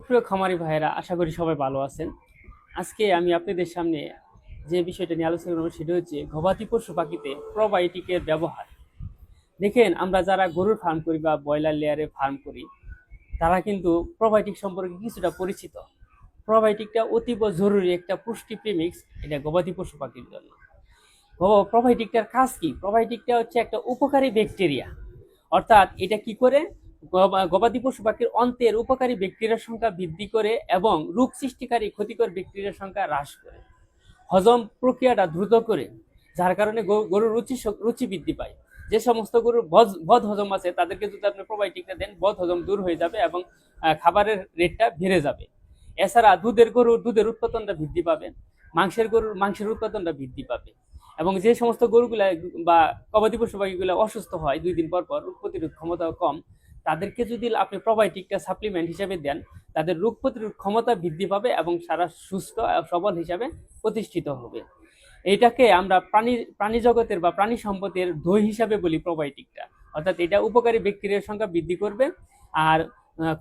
সুপ্রিয় খামারি ভাইয়েরা, আশা করি সবাই ভালো আছেন। আজকে আমি আপনাদের সামনে যে বিষয়টা নিয়ে আলোচনা করব সেটা হচ্ছে গবাদি পশু পাখিতে প্রোবায়োটিকের ব্যবহার। দেখেন, আমরা যারা গরুর ফার্ম করি বা ব্রয়লার লেয়ারে ফার্ম করি, তারা কিন্তু প্রোবায়োটিক সম্পর্কে কিছুটা পরিচিত। প্রোবায়োটিকটা অতীব জরুরি একটা পুষ্টি প্রিমিক্স, এটা গবাদি পশু পাখির জন্য। প্রোবায়োটিকটার কাজ কি? প্রোবায়োটিকটা হচ্ছে একটা উপকারী ব্যাকটেরিয়া। অর্থাৎ এটা কি করে গবাদি পশু পাখির অন্ত্রের উপকারী ব্যাকটেরিয়ার সংখ্যা বৃদ্ধি করে এবং রোগ সৃষ্টিকারী ক্ষতিকর ব্যাকটেরিয়ার সংখ্যা হ্রাস করে, হজম প্রক্রিয়াটা দ্রুত করে, যার কারণে গরুর রুচি বৃদ্ধি পায়। যে সমস্ত গরুর বদ হজম আছে তাদেরকে যদি আপনি প্রোবায়োটিকটা দেন, বদ হজম দূর হয়ে যাবে এবং খাবারের রেটটা বেড়ে যাবে। এছাড়া দুধের উৎপাদনটা বৃদ্ধি পাবে, গরুর মাংসের উৎপাদনটা বৃদ্ধি পাবে। এবং যে সমস্ত গরুগুলা বা গবাদি পশু পাখিগুলো অসুস্থ হয় 2 দিন পর পর, রোগ প্রতিরোধ ক্ষমতা কম, তাদেরকে যদি আপনি প্রোবায়োটিকটা সাপ্লিমেন্ট হিসেবে দেন, তাদের রোগ প্রতিরোধ ক্ষমতা বৃদ্ধি পাবে এবং সারা সুস্থ সবল হিসাবে প্রতিষ্ঠিত হবে। এটাকে আমরা প্রাণী জগতের বা প্রাণী সম্পদের দই হিসাবে বলি প্রোবায়োটিকটা। অর্থাৎ এটা উপকারী ব্যাকটেরিয়ার সংখ্যা বৃদ্ধি করবে আর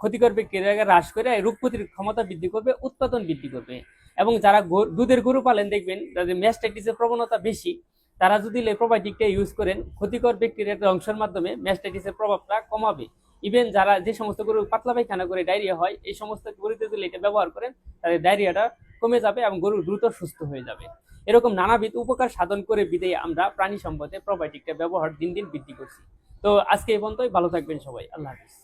ক্ষতিকর ব্যাকটেরিয়াকে হ্রাস করে রোগ প্রতিরোধ ক্ষমতা বৃদ্ধি করবে, উৎপাদন বৃদ্ধি করবে। এবং যারা দুধের গরু পালেন, দেখবেন তাদের ম্যাস্টাইটিসের প্রবণতা বেশি। তারা যদি প্রোবায়োটিকটা ইউজ করেন, ক্ষতিকর ব্যাকটেরিয়ার ধ্বংসের মাধ্যমে ম্যাস্টাইটিসের প্রভাবটা কমাবে। ইভেন যে সমস্ত গরু পাতলা পায়খানা করে ডায়রিয়া হয়, এই সমস্ত গরুতে যদি এটা ব্যবহার করেন, তাদের ডায়রিয়াটা কমে যাবে এবং গরু দ্রুত সুস্থ হয়ে যাবে। এরকম নানাবিধ উপকার সাধন করে বিদেয় আমরা প্রাণী সম্পদে প্রোবায়োটিকটা ব্যবহার দিন দিন বৃদ্ধি করছি। তো আজকে এই পর্যন্তই। ভালো থাকবেন সবাই। আল্লাহ হাফিজ।